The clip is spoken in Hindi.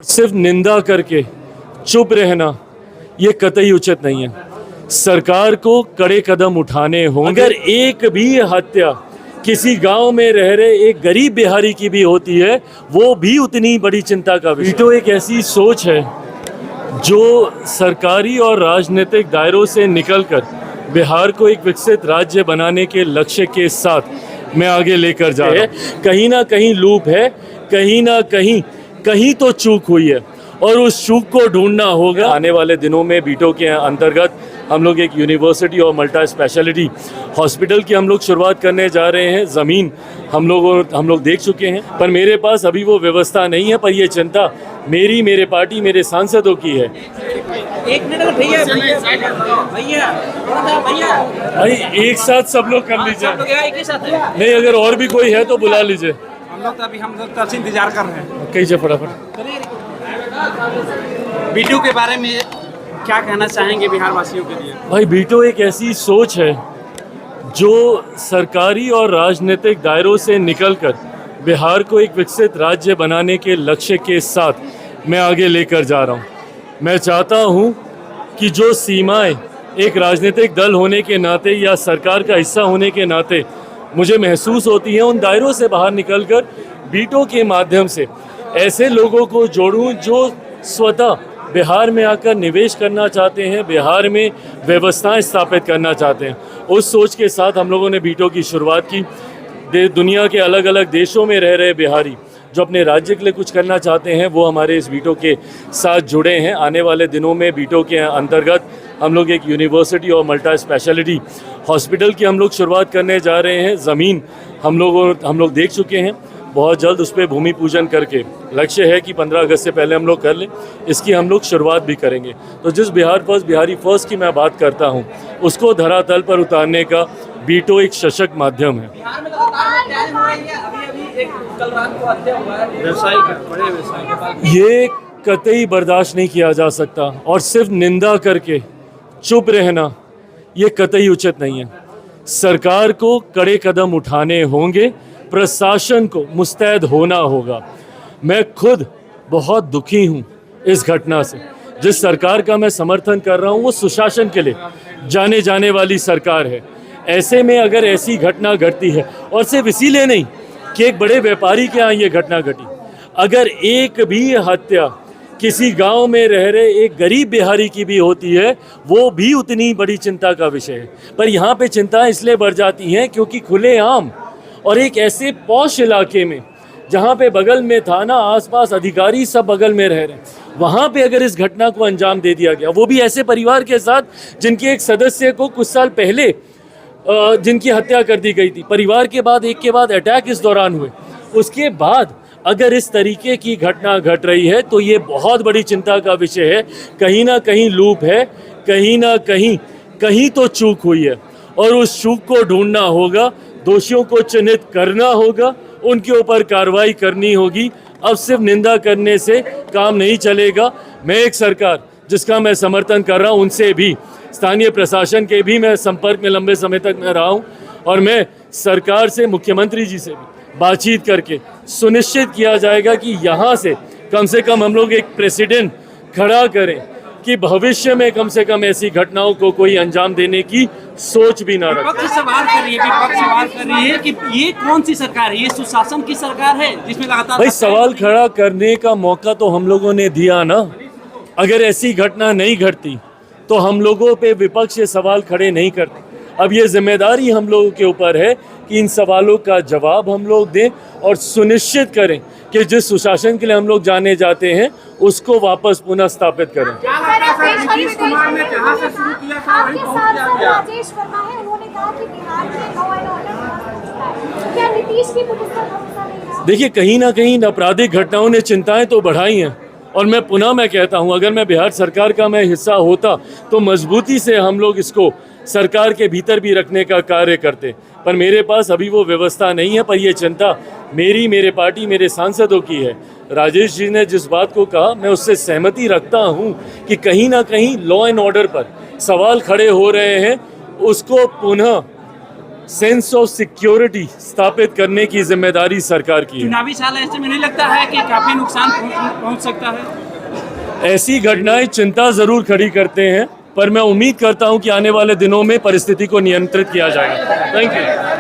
सिर्फ निंदा करके चुप रहना ये कतई उचित नहीं है। सरकार को कड़े कदम उठाने होंगे। अगर एक भी हत्या किसी गांव में रह रहे एक गरीब बिहारी की भी होती है, वो भी उतनी बड़ी चिंता का विषय। तो एक ऐसी सोच है जो सरकारी और राजनीतिक दायरों से निकलकर बिहार को एक विकसित राज्य बनाने के लक्ष्य के साथ मैं आगे लेकर जा रहा हूँ। कहीं ना कहीं लूप है, कहीं ना कहीं तो चूक हुई है और उस चूक को ढूंढना होगा। आने वाले दिनों में बीटो के अंतर्गत हम लोग एक यूनिवर्सिटी और मल्टी स्पेशलिटी हॉस्पिटल की हम लोग शुरुआत करने जा रहे हैं। ज़मीन हम लोग देख चुके हैं, पर मेरे पास अभी वो व्यवस्था नहीं है। पर ये चिंता मेरे पार्टी, मेरे सांसदों की है। एक मिनट भैया भाई एक साथ सब लोग कर लीजिए। एक ही साथ है। नहीं, अगर और भी कोई है तो बुला लीजिए। हम लोग तो इंतजार कर रहे हैं। कहिए फटाफट। बीटू के बारे में क्या कहना चाहेंगे बिहार वासियों के लिए? भाई बीटो एक ऐसी सोच है जो सरकारी और राजनीतिक दायरों से निकलकर बिहार को एक विकसित राज्य बनाने के लक्ष्य के साथ मैं आगे लेकर जा रहा हूँ। मैं चाहता हूँ कि जो सीमाएं एक राजनीतिक दल होने के नाते या सरकार का हिस्सा होने के नाते मुझे महसूस होती हैं, उन दायरों से बाहर निकलकर बीटो के माध्यम से ऐसे लोगों को जोड़ूं जो स्वतः बिहार में आकर निवेश करना चाहते हैं, बिहार में व्यवस्थाएं स्थापित करना चाहते हैं। उस सोच के साथ हम लोगों ने बीटो की शुरुआत की। दुनिया के अलग अलग देशों में रह रहे बिहारी जो अपने राज्य के लिए कुछ करना चाहते हैं, वो हमारे इस बीटो के साथ जुड़े हैं। आने वाले दिनों में बीटो के अंतर्गत हम लोग एक यूनिवर्सिटी और मल्टी स्पेशलिटी हॉस्पिटल की हम लोग शुरुआत करने जा रहे हैं। ज़मीन हम लोग देख चुके हैं। बहुत जल्द उस पर भूमि पूजन करके लक्ष्य है कि 15 अगस्त से पहले हम लोग कर लें। इसकी हम लोग शुरुआत भी करेंगे। तो जिस बिहारी फर्स्ट की मैं बात करता हूँ, उसको धरातल पर उतारने का बीटो एक सशक्त माध्यम है। बिहार में लगातार हो रही है। अभी एक कल रात को हत्या हुआ है बड़े व्यवसायी के पास। ये कतई बर्दाश्त नहीं किया जा सकता और सिर्फ निंदा करके चुप रहना ये कतई उचित नहीं है। सरकार को कड़े कदम उठाने होंगे, प्रशासन को मुस्तैद होना होगा। मैं खुद बहुत दुखी हूँ इस घटना से। जिस सरकार का मैं समर्थन कर रहा हूँ वो सुशासन के लिए जाने वाली सरकार है। ऐसे में अगर ऐसी घटना घटती है, और सिर्फ इसीलिए नहीं कि एक बड़े व्यापारी के यहाँ ये घटना घटी, अगर एक भी हत्या किसी गांव में रह रहे एक गरीब बिहारी की भी होती है, वो भी उतनी बड़ी चिंता का विषय है। पर यहाँ पे चिंता इसलिए बढ़ जाती हैं क्योंकि खुलेआम और एक ऐसे पॉश इलाके में जहाँ पे बगल में थाना, आसपास अधिकारी सब बगल में रह रहे हैं, वहाँ पे अगर इस घटना को अंजाम दे दिया गया, वो भी ऐसे परिवार के साथ जिनके एक सदस्य को कुछ साल पहले जिनकी हत्या कर दी गई थी। परिवार के बाद एक के बाद अटैक इस दौरान हुए। उसके बाद अगर इस तरीके की घटना घट रही है तो ये बहुत बड़ी चिंता का विषय है। कहीं ना कहीं लूप है, कहीं ना कहीं तो चूक हुई है और उस चूक को ढूंढना होगा, दोषियों को चिन्हित करना होगा, उनके ऊपर कार्रवाई करनी होगी। अब सिर्फ निंदा करने से काम नहीं चलेगा। मैं एक सरकार जिसका मैं समर्थन कर रहा हूँ, उनसे भी, स्थानीय प्रशासन के भी मैं संपर्क में लंबे समय तक मैं रहा हूँ और मैं सरकार से, मुख्यमंत्री जी से भी बातचीत करके सुनिश्चित किया जाएगा कि यहाँ से कम हम लोग एक प्रेसिडेंट खड़ा करें कि भविष्य में कम से कम ऐसी घटनाओं को कोई अंजाम देने की सोच भी ना रखें। विपक्ष सवाल कर रही है कि ये कौन सी सरकार है? ये सुशासन की सरकार है जिसमें लगातार भाई सवाल खड़ा करने का मौका तो हम लोगों ने दिया ना। अगर ऐसी घटना नहीं घटती तो हम लोगों पे विपक्ष ये सवाल खड़े नहीं करते। अब ये जिम्मेदारी हम लोगों के ऊपर है कि इन सवालों का जवाब हम लोग दें और सुनिश्चित करें कि जिस सुशासन के लिए हम लोग जाने जाते हैं उसको वापस पुनः स्थापित करें। नीतीश कुमार ने जहाँ से शुरू किया था वहीं पहुँच गया। राजेश वर्मा है, उन्होंने कहा कि बिहार में लॉ एंड ऑर्डर। क्या नीतीश की पुलिस का भरोसा नहीं रहा? देखिए, कहीं ना कहीं आपराधिक घटनाओं ने चिंताएं तो बढ़ाई हैं और मैं कहता हूं, अगर मैं बिहार सरकार का मैं हिस्सा होता तो मजबूती से हम लोग इसको सरकार के भीतर भी रखने का कार्य करते। पर मेरे पास अभी वो व्यवस्था नहीं है। पर ये चिंता मेरे पार्टी, मेरे सांसदों की है। राजेश जी ने जिस बात को कहा, मैं उससे सहमति रखता हूं कि कहीं ना कहीं लॉ एंड ऑर्डर पर सवाल खड़े हो रहे हैं, उसको पुनः सेंस ऑफ सिक्योरिटी स्थापित करने की जिम्मेदारी सरकार की है। चुनावी साल ऐसे में नहीं लगता है कि काफी नुकसान पहुंच सकता है? ऐसी घटनाएं चिंता जरूर खड़ी करते हैं, पर मैं उम्मीद करता हूं कि आने वाले दिनों में परिस्थिति को नियंत्रित किया जाएगा। Thank you.